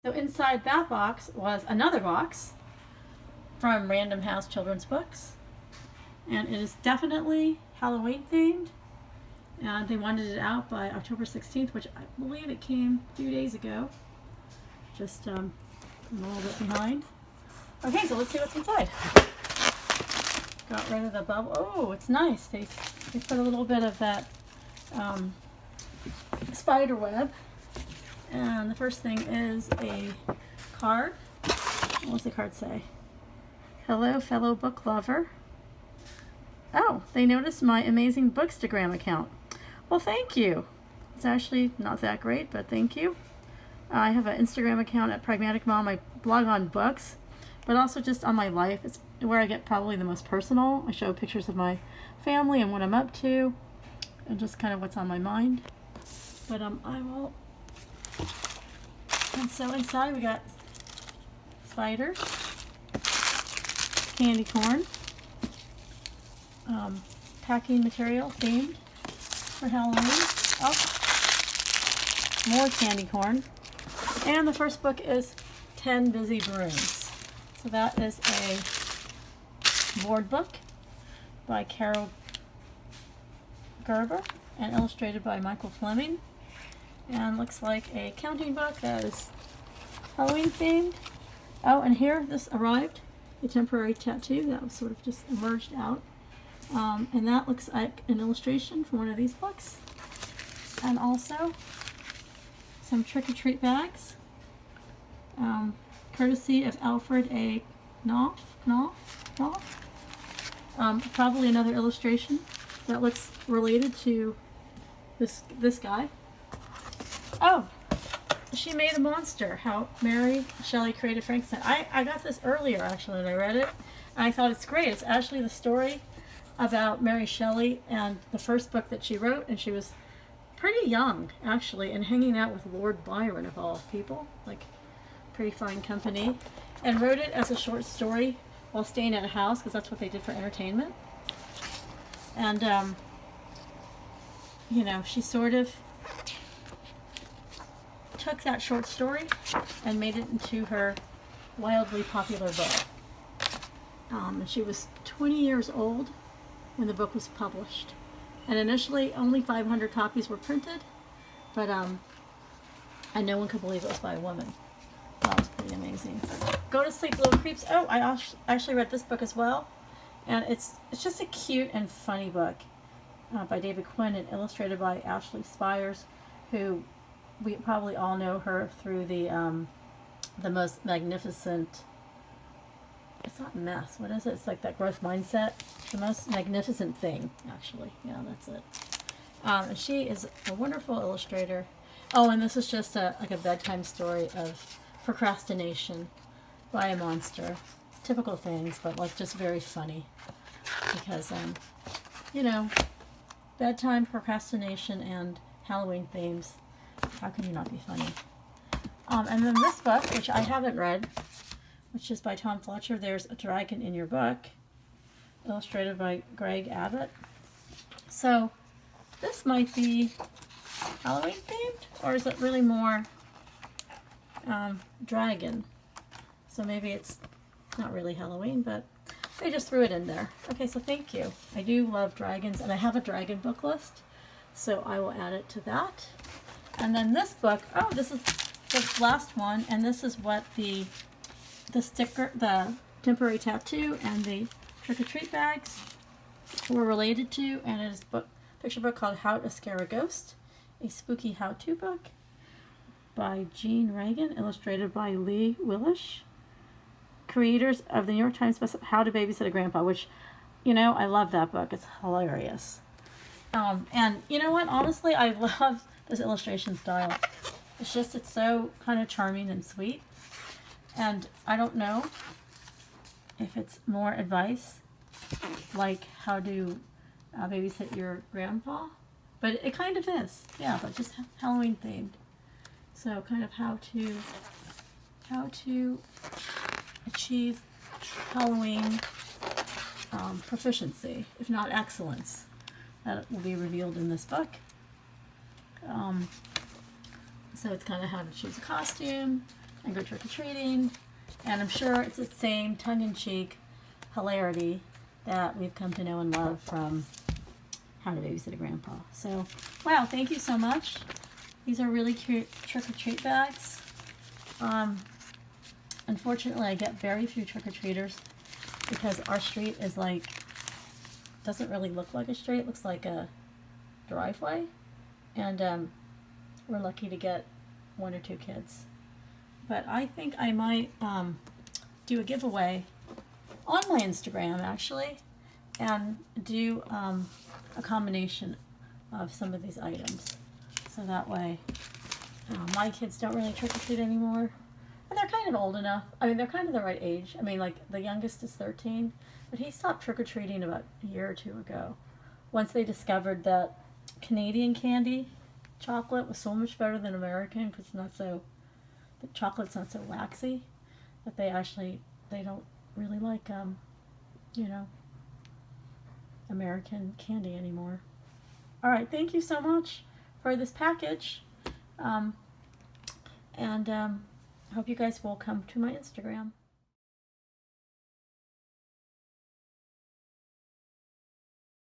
So inside that box was another box from Random House Children's Books. And it is definitely Halloween themed. And they wanted it out by October 16th, which I believe it came a few days ago. Just I'm a little bit behind. Okay, so let's see what's inside. Got rid of the bubble. Oh, it's nice. They put a little bit of that spider web. And the first thing is a card. What does the card say? Hello, fellow book lover. Oh, they noticed my amazing Bookstagram account. Well, thank you. It's actually not that great, but thank you. I have an Instagram account at Pragmatic Mom. I blog on books, but also just on my life. It's where I get probably the most personal. I show pictures of my family and what I'm up to, and just kind of what's on my mind. But I will. And so inside we got spiders, candy corn, packing material themed for Halloween. Oh, more candy corn. And the first book is 10 Busy Brooms. So that is a board book by Carole Gerber and illustrated by Michael Fleming. And looks like a counting book that is Halloween themed. Oh, and here this arrived, a temporary tattoo that was sort of just emerged out. And that looks like an illustration from one of these books. And also some trick-or-treat bags, courtesy of Alfred A. Knopf. Probably another illustration that looks related to this guy. Oh, she made a monster. How Mary Shelley created Frankenstein. I got this earlier actually, and I read it, and I thought it's great. It's actually the story about Mary Shelley and the first book that she wrote, and she was pretty young actually, and hanging out with Lord Byron of all people, like pretty fine company, and wrote it as a short story while staying at a house because that's what they did for entertainment. And you know, she sort of took that short story and made it into her wildly popular book. And she was 20 years old when the book was published. And initially only 500 copies were printed, but and no one could believe it was by a woman. That was pretty amazing. Go to Sleep, Little Creeps. Oh, I actually read this book as well. And it's just a cute and funny book by David Quinn and illustrated by Ashley Spires, who we probably all know her through the most magnificent, it's not mess, what is it? It's like that growth mindset. The most magnificent thing, actually. Yeah, that's it. And she is a wonderful illustrator. Oh, and this is just like a bedtime story of procrastination by a monster. Typical things, but like just very funny. Because, you know, bedtime, procrastination, and Halloween themes. How can you not be funny? And then this book, which I haven't read, which is by Tom Fletcher, There's a Dragon in Your Book, illustrated by Greg Abbott. So this might be Halloween themed, or is it really more dragon? So maybe it's not really Halloween, but they just threw it in there. Okay, so thank you. I do love dragons, and I have a dragon book list, so I will add it to that. And then this book, oh, this is the last one, and this is what the sticker, the temporary tattoo, and the trick-or-treat bags were related to, and it is a picture book called How to Scare a Ghost, a spooky how-to book by Reagan, illustrated by Lee Wildish, creators of the New York Times bestseller How to Babysit a Grandpa, which, you know, I love that book. It's hilarious. And you know what? Honestly, I love this illustration style. It's so kind of charming and sweet. And I don't know if it's more advice, like how to babysit your grandpa, but it kind of is. Yeah, but just Halloween themed. So kind of how to achieve Halloween proficiency, if not excellence. That will be revealed in this book. So it's kind of how to choose a costume, and go trick-or-treating. And I'm sure it's the same tongue-in-cheek hilarity that we've come to know and love from How to Babysit a Grandpa. So, wow, thank you so much. These are really cute trick-or-treat bags. Unfortunately, I get very few trick-or-treaters because our street is like, doesn't really look like a street. It looks like a driveway. And we're lucky to get 1 or 2 kids. But I think I might do a giveaway on my Instagram, actually, and do a combination of some of these items. So that way, my kids don't really trick-or-treat anymore. And they're kind of old enough. I mean, they're kind of the right age. I mean, like, the youngest is 13, but he stopped trick-or-treating about a year or 2 ago. Once they discovered that Canadian candy chocolate was so much better than American, because the chocolate's not so waxy, that they don't really like, you know, American candy anymore. All right, thank you so much for this package. I hope you guys will come to my Instagram.